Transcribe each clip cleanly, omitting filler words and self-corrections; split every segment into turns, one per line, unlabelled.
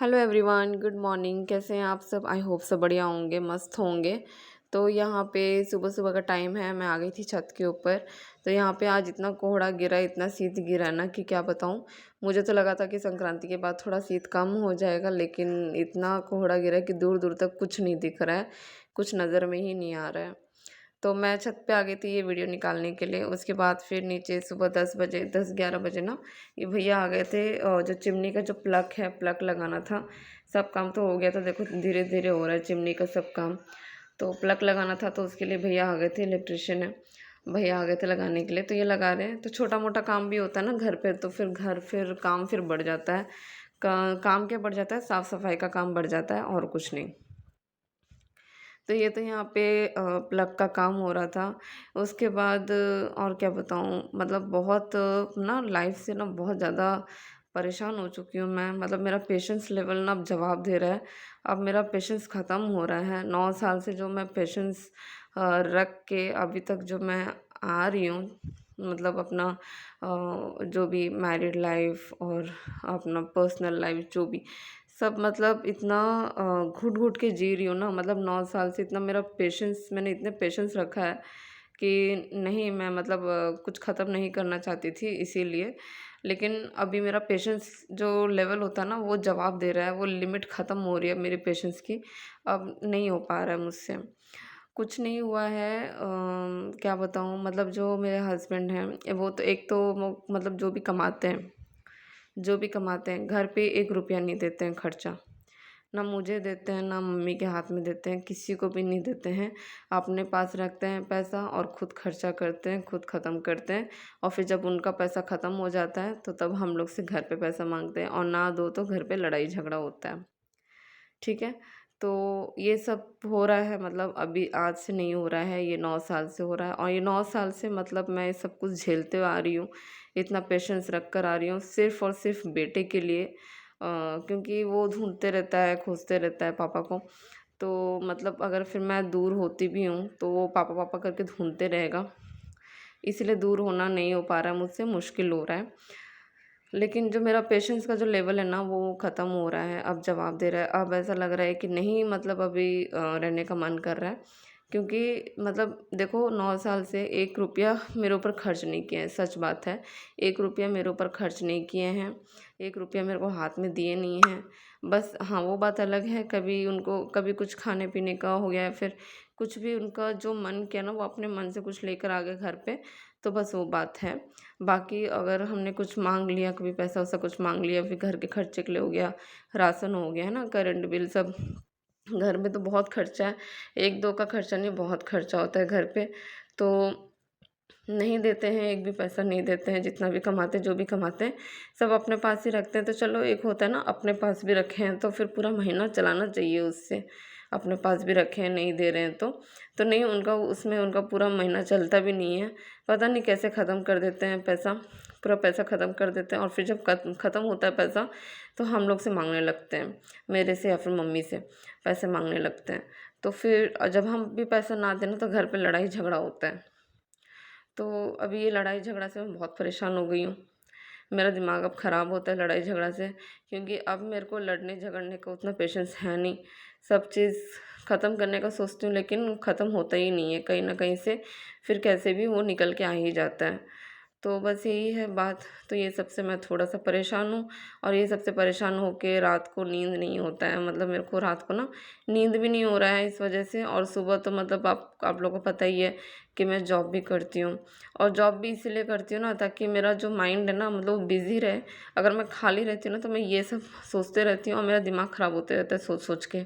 Hello everyone, good morning. कैसे हैं आप सब? आई होप सब बढ़िया होंगे, मस्त होंगे। तो यहाँ पे सुबह सुबह का टाइम है, मैं आ गई थी छत के ऊपर। तो यहाँ पे आज इतना कोहरा गिरा, इतना शीत गिरा ना कि क्या बताऊँ। मुझे तो लगा था कि संक्रांति के बाद थोड़ा शीत कम हो जाएगा, लेकिन इतना कोहरा गिरा कि दूर दूर तक कुछ नहीं दिख रहा है, कुछ नज़र में ही नहीं आ रहा है। तो मैं छत पे आ गई थी ये वीडियो निकालने के लिए। उसके बाद फिर नीचे सुबह 10 बजे, 10-11 बजे ना, ये भैया आ गए थे। जो चिमनी का जो प्लग है, प्लग लगाना था। सब काम तो हो गया था, देखो धीरे धीरे हो रहा है चिमनी का सब काम। तो प्लग लगाना था, तो उसके लिए भैया आ गए थे, इलेक्ट्रिशियन है। भैया आ गए थे लगाने के लिए, तो ये लगा रहे हैं। तो छोटा मोटा काम भी होता है ना घर पे, तो फिर घर फिर काम फिर बढ़ जाता है। काम क्या बढ़ जाता है, साफ़ सफाई का काम बढ़ जाता है, और कुछ नहीं। तो ये तो यहाँ पे प्लग का काम हो रहा था। उसके बाद और क्या बताऊँ, मतलब बहुत ना लाइफ़ से ना बहुत ज़्यादा परेशान हो चुकी हूँ मैं। मतलब मेरा पेशेंस लेवल ना अब जवाब दे रहा है। अब मेरा पेशेंस ख़त्म हो रहा है। 9 साल से जो मैं पेशेंस रख के अभी तक जो मैं आ रही हूँ, मतलब अपना जो भी मैरिड लाइफ़ और अपना पर्सनल लाइफ़ जो भी, सब मतलब इतना घुट-घुट के जी रही हूँ ना। मतलब 9 साल से इतना मेरा पेशेंस, मैंने इतने पेशेंस रखा है कि नहीं, मैं मतलब कुछ ख़त्म नहीं करना चाहती थी इसीलिए। लेकिन अभी मेरा पेशेंस जो लेवल होता है ना, वो जवाब दे रहा है, वो लिमिट ख़त्म हो रही है मेरी पेशेंस की। अब नहीं हो पा रहा है मुझसे। कुछ नहीं हुआ है, क्या बताऊँ, मतलब जो मेरे हस्बैंड हैं, वो तो एक तो मतलब जो भी कमाते हैं घर पे 1 रुपया नहीं देते हैं खर्चा। ना मुझे देते हैं, ना मम्मी के हाथ में देते हैं, किसी को भी नहीं देते हैं। अपने पास रखते हैं पैसा और खुद खर्चा करते हैं, खुद ख़त्म करते हैं। और फिर जब उनका पैसा ख़त्म हो जाता है, तो तब हम लोग से घर पे पैसा माँगते हैं, और ना दो तो घर पे लड़ाई झगड़ा होता है। ठीक है? तो ये सब हो रहा है, मतलब अभी आज से नहीं हो रहा है, ये 9 साल से हो रहा है। और ये 9 साल से मतलब मैं सब कुछ झेलते हुए आ रही हूँ, इतना पेशेंस रख कर आ रही हूँ, सिर्फ़ और सिर्फ़ बेटे के लिए। क्योंकि वो ढूँढते रहता है, खोजते रहता है पापा को। तो मतलब अगर फिर मैं दूर होती भी हूँ, तो वो पापा पापा करके ढूँढते रहेगा। इसलिए दूर होना नहीं हो पा रहा है मुझसे, मुश्किल हो रहा है। लेकिन जो मेरा पेशेंस का जो लेवल है ना, वो ख़त्म हो रहा है, अब जवाब दे रहा है। अब ऐसा लग रहा है कि नहीं, मतलब अभी रहने का मन कर रहा है। क्योंकि मतलब देखो, 9 साल से 1 रुपया मेरे ऊपर खर्च नहीं किए हैं, सच बात है। 1 रुपया मेरे ऊपर खर्च नहीं किए हैं, 1 रुपया मेरे को हाथ में दिए नहीं हैं। बस हाँ, वो बात अलग है, कभी उनको कभी कुछ खाने-पीने का हो गया, या फिर कुछ भी उनका जो मन किया ना, वो अपने मन से कुछ लेकर आ गए घर पे, तो बस वो बात है। बाकी अगर हमने कुछ माँग लिया, कभी पैसा-वैसा कुछ माँग लिया, फिर घर के खर्चे के लिए हो गया, राशन हो गया, है ना, करंट बिल सब, घर में तो बहुत खर्चा है। 1-2 का खर्चा नहीं, बहुत खर्चा होता है घर पे। तो नहीं देते हैं, एक भी पैसा नहीं देते हैं, जितना भी कमाते हैं, जो भी कमाते हैं, सब अपने पास ही रखते हैं। तो चलो, एक होता है ना, अपने पास भी रखे हैं तो फिर पूरा महीना चलाना चाहिए उससे। अपने पास भी रखे हैं, नहीं दे रहे हैं तो नहीं, उनका उसमें उनका पूरा महीना चलता भी नहीं है। पता नहीं कैसे ख़त्म कर देते हैं पैसा, पूरा पैसा ख़त्म कर देते हैं, और फिर जब ख़त्म होता है पैसा, तो हम लोग से माँगने लगते हैं, मेरे से या फिर मम्मी से पैसे माँगने लगते हैं। तो फिर जब हम भी पैसा ना दें ना, तो घर पे लड़ाई झगड़ा होता है। तो अभी ये लड़ाई झगड़ा से मैं बहुत परेशान हो गई हूँ। मेरा दिमाग अब ख़राब होता है लड़ाई झगड़ा से, क्योंकि अब मेरे को लड़ने झगड़ने का उतना पेशेंस है नहीं। सब चीज़ ख़त्म करने का सोचती हूँ, लेकिन ख़त्म होता ही नहीं है, कहीं न कहीं से फिर कैसे भी वो निकल के आ ही जाता है। तो बस यही है बात। तो ये सब से मैं थोड़ा-सा परेशान हूँ, और ये सबसे परेशान होके रात को नींद नहीं होता है। मतलब मेरे को रात को ना नींद भी नहीं हो रहा है इस वजह से। और सुबह तो मतलब आप लोगों को पता ही है कि मैं जॉब भी करती हूँ, और जॉब भी इसीलिए करती हूँ ना, ताकि मेरा जो माइंड है ना, मतलब बिज़ी रहे। अगर मैं खाली रहती हूँ ना, तो मैं ये सब सोचते रहती हूँ, और मेरा दिमाग ख़राब होते रहता है सोच-सोच के,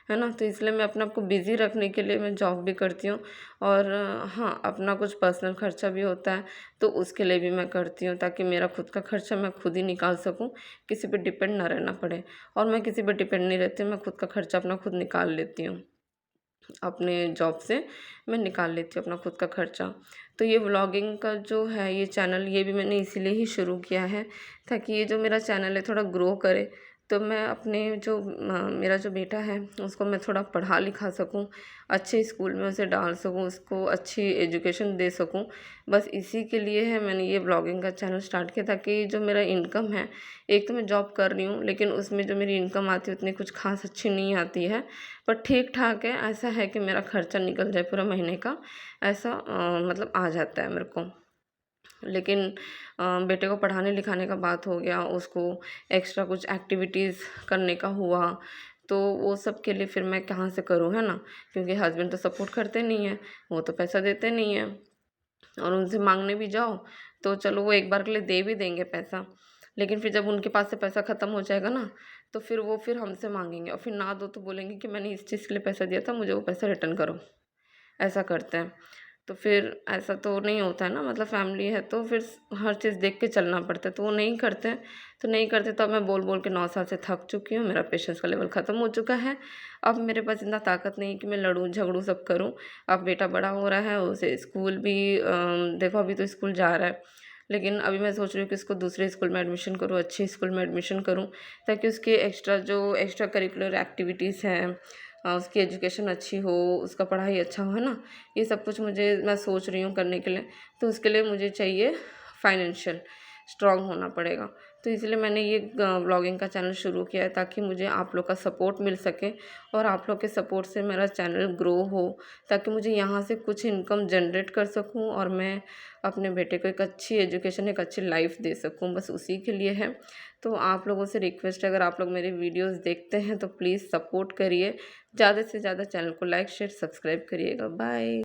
है ना? तो इसलिए मैं अपने आप को बिज़ी रखने के लिए मैं जॉब भी करती हूँ। और हाँ, अपना कुछ पर्सनल खर्चा भी होता है, तो उसके लिए भी मैं करती हूँ, ताकि मेरा खुद का खर्चा मैं खुद ही निकाल सकूँ, किसी पे डिपेंड ना रहना पड़े। और मैं किसी पे डिपेंड नहीं रहती हूँ, मैं खुद का खर्चा अपना खुद निकाल लेती हूँ। अपने जॉब से मैं निकाल लेती हूँ अपना खुद का खर्चा। तो ये व्लॉगिंग का जो है ये चैनल, ये भी मैंने इसीलिए ही शुरू किया है, ताकि ये जो मेरा चैनल है थोड़ा ग्रो करे। तो मैं अपने जो मेरा जो बेटा है उसको मैं थोड़ा पढ़ा लिखा सकूं, अच्छे स्कूल में उसे डाल सकूं, उसको अच्छी एजुकेशन दे सकूं। बस इसी के लिए है मैंने ये ब्लॉगिंग का चैनल स्टार्ट किया, ताकि जो मेरा इनकम है, एक तो मैं जॉब कर रही हूँ लेकिन उसमें जो मेरी इनकम आती है उतनी कुछ खास अच्छी नहीं आती है, पर ठीक ठाक है। ऐसा है कि मेरा खर्चा निकल जाए पूरा महीने का, ऐसा मतलब आ जाता है मेरे को। लेकिन बेटे को पढ़ाने लिखाने का बात हो गया, उसको एक्स्ट्रा कुछ एक्टिविटीज़ करने का हुआ, तो वो सब के लिए फिर मैं कहाँ से करूँ, है ना? क्योंकि हस्बैंड तो सपोर्ट करते नहीं हैं, वो तो पैसा देते नहीं हैं, और उनसे मांगने भी जाओ तो चलो वो एक बार के लिए दे भी देंगे पैसा, लेकिन फिर जब उनके पास से पैसा ख़त्म हो जाएगा ना, तो फिर हमसे मांगेंगे, और फिर ना दो तो बोलेंगे कि मैंने इस चीज़ के लिए पैसा दिया था, मुझे वो पैसा रिटर्न करो। ऐसा करते हैं। तो फिर ऐसा तो नहीं होता है ना, मतलब फैमिली है तो फिर हर चीज़ देख के चलना पड़ता है, तो वो नहीं करते हैं। तो नहीं करते, तो अब मैं बोल बोल के 9 साल से थक चुकी हूँ, मेरा पेशेंस का लेवल ख़त्म हो चुका है। अब मेरे पास इतना ताकत नहीं है कि मैं लड़ूँ झगड़ूँ सब करूँ। अब बेटा बड़ा हो रहा है, उसे स्कूल भी देखो अभी तो स्कूल जा रहा है, लेकिन अभी मैं सोच रही हूँ कि इसको दूसरे स्कूल में एडमिशन करूँ, अच्छे स्कूल में एडमिशन करूँ, ताकि उसके एक्स्ट्रा करिकुलर एक्टिविटीज़ हैं, उसकी एजुकेशन अच्छी हो, उसका पढ़ाई अच्छा हो, है ना? ये सब कुछ मैं सोच रही हूँ करने के लिए। तो उसके लिए मुझे चाहिए फाइनेंशियल स्ट्रॉन्ग होना पड़ेगा। तो इसलिए मैंने ये व्लॉगिंग का चैनल शुरू किया है, ताकि मुझे आप लोग का सपोर्ट मिल सके, और आप लोग के सपोर्ट से मेरा चैनल ग्रो हो, ताकि मुझे यहाँ से कुछ इनकम जनरेट कर सकूँ, और मैं अपने बेटे को एक अच्छी एजुकेशन, एक अच्छी लाइफ दे सकूँ, बस उसी के लिए है। तो आप लोगों से रिक्वेस्ट है, अगर आप लोग मेरे वीडियोस देखते हैं तो प्लीज़ सपोर्ट करिए, ज़्यादा से ज़्यादा चैनल को लाइक शेयर सब्सक्राइब करिएगा। बाय।